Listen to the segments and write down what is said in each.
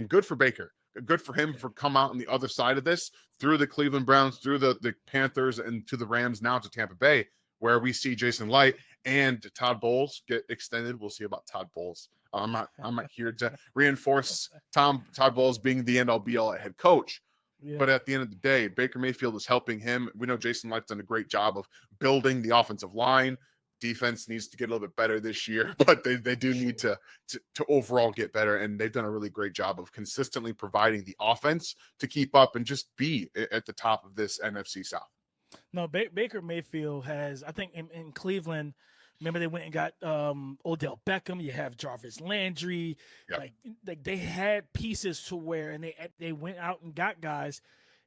And good for Baker. Good for him for come out on the other side of this, through the Cleveland Browns, through the Panthers, and to the Rams, now to Tampa Bay, where we see Jason Light and Todd Bowles get extended. We'll see about Todd Bowles. I'm not here to reinforce Todd Bowles being the end all be all at head coach. Yeah. But at the end of the day, Baker Mayfield is helping him. We know Jason Light's done a great job of building the offensive line. Defense needs to get a little bit better this year, but they do need to overall get better. And they've done a really great job of consistently providing the offense to keep up and just be at the top of this NFC South. No, Baker Mayfield has, I think in Cleveland, remember they went and got Odell Beckham. You have Jarvis Landry. Yep. Like they had pieces to where, and they went out and got guys,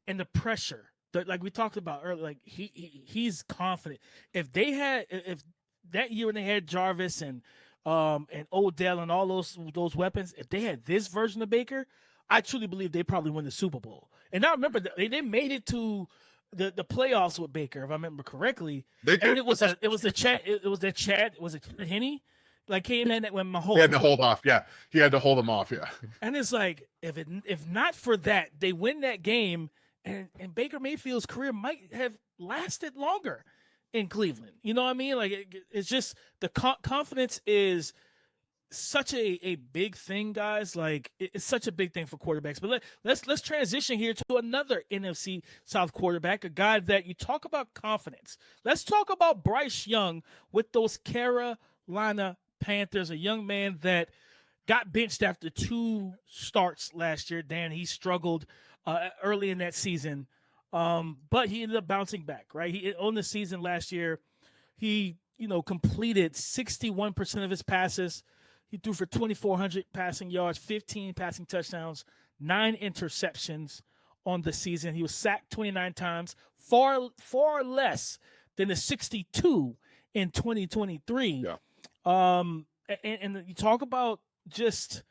and the pressure that, like we talked about earlier, like he's confident. If that year when they had Jarvis and Odell and all those weapons, if they had this version of Baker, I truly believe they probably win the Super Bowl. And I remember they made it to the playoffs with Baker, if I remember correctly. And it was Henne, like came in when Mahomes. He had to hold off, yeah. He had to hold him off, yeah. And it's like if not for that, they win that game, and Baker Mayfield's career might have lasted longer in Cleveland. You know what I mean? Like it's just the confidence is such a big thing, guys. Like it's such a big thing for quarterbacks. But let's transition here to another NFC South quarterback, a guy that you talk about confidence. Let's talk about Bryce Young with those Carolina Panthers, a young man that got benched after 2 starts last year. Dan, he struggled early in that season, but he ended up bouncing back. Right, he on the season last year, he completed 61% of his passes. He threw for 2,400 passing yards, 15 passing touchdowns, 9 interceptions on the season. He was sacked 29 times, far less than the 62 in 2023. Yeah. And you talk about just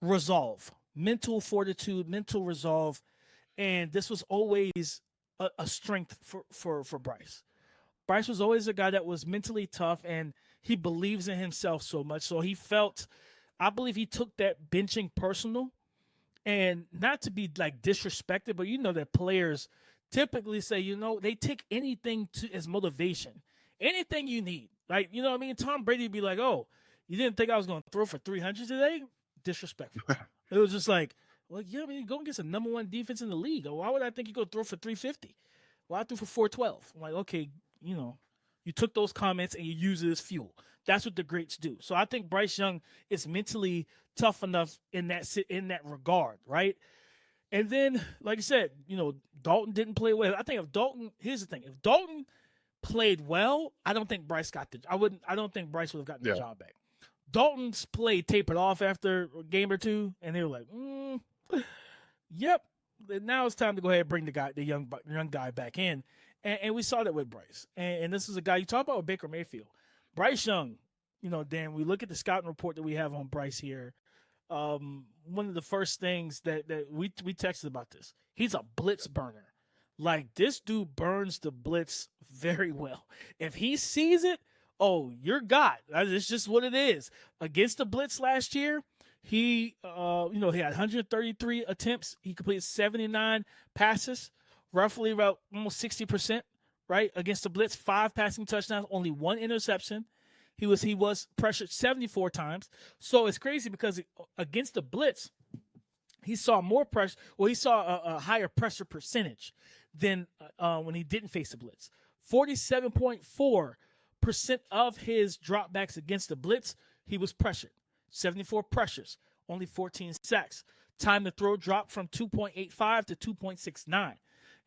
resolve, mental fortitude, mental resolve, and this was always a strength for Bryce. Bryce was always a guy that was mentally tough, and he believes in himself so much. So I believe he took that benching personal, and not to be like disrespected, but that players typically say, they take anything as motivation, anything you need. Like, you know what I mean? Tom Brady would be like, oh, you didn't think I was going to throw for 300 today? Disrespectful. It was just like, well, yeah, I mean, go against the number 1 defense in the league. Why would I think you go throw for 350? Well, I threw for 412. I'm like, okay, you took those comments and you use it as fuel. That's what the greats do. So I think Bryce Young is mentally tough enough in that regard, right? And then, like I said, Dalton didn't play well. I think here's the thing: if Dalton played well, I don't think Bryce I don't think Bryce would have gotten the job back. Dalton's play tapered off after a game or two, and they were like, "Yep, now it's time to go ahead and bring the young guy back in." And we saw that with Bryce. And this is a guy, you talk about with Baker Mayfield. Bryce Young, Dan, we look at the scouting report that we have on Bryce here. One of the first things that we texted about this, he's a blitz burner. Like, this dude burns the blitz very well. If he sees it, oh, you're God. It's just what it is. Against the blitz last year, he had 133 attempts. He completed 79 passes. Roughly about almost 60%, right? Against the blitz, 5 passing touchdowns, only 1 interception. He was pressured 74 times. So it's crazy because against the blitz, he saw more pressure. Well, he saw a higher pressure percentage than when he didn't face the blitz. 47.4% of his dropbacks against the blitz, he was pressured. 74 pressures, only 14 sacks. Time to throw dropped from 2.85 to 2.69.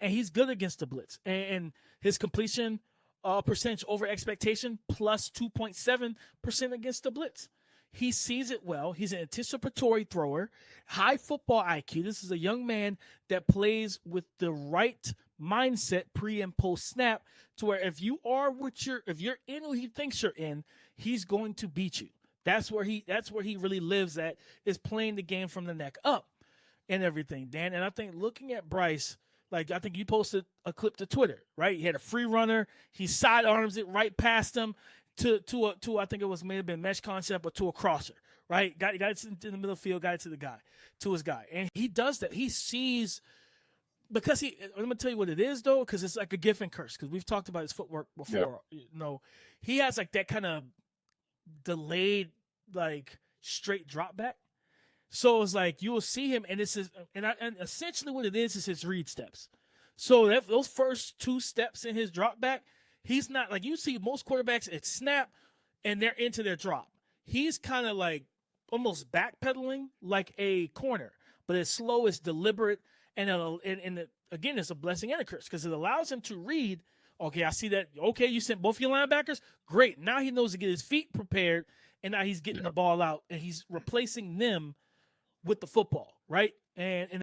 And he's good against the blitz. And his completion percentage over expectation plus 2.7% against the blitz. He sees it well. He's an anticipatory thrower, high football IQ. This is a young man that plays with the right mindset pre and post snap, to where if you're in who he thinks you're in, he's going to beat you. That's where he really lives at, is playing the game from the neck up and everything, Dan. And I think looking at Bryce, like, I think you posted a clip to Twitter, right? He had a free runner. He sidearms it right past him to I think it may have been mesh concept, but to a crosser, right? Got it in the middle of the field, got it to his guy. And he does that. He sees, because I'm going to tell you what it is, though, because it's like a gift and curse, because we've talked about his footwork before. He has like that kind of delayed, like straight drop back. So it's like you will see him, and and essentially what it is his read steps. So those first 2 steps in his drop back, he's not like you see most quarterbacks. It's snap, and they're into their drop. He's kind of like almost backpedaling like a corner, but it's slow, it's deliberate, and again, it's a blessing and a curse because it allows him to read. Okay, I see that. Okay, you sent both your linebackers. Great. Now he knows to get his feet prepared, and now he's getting the ball out, and he's replacing them with the football, right? And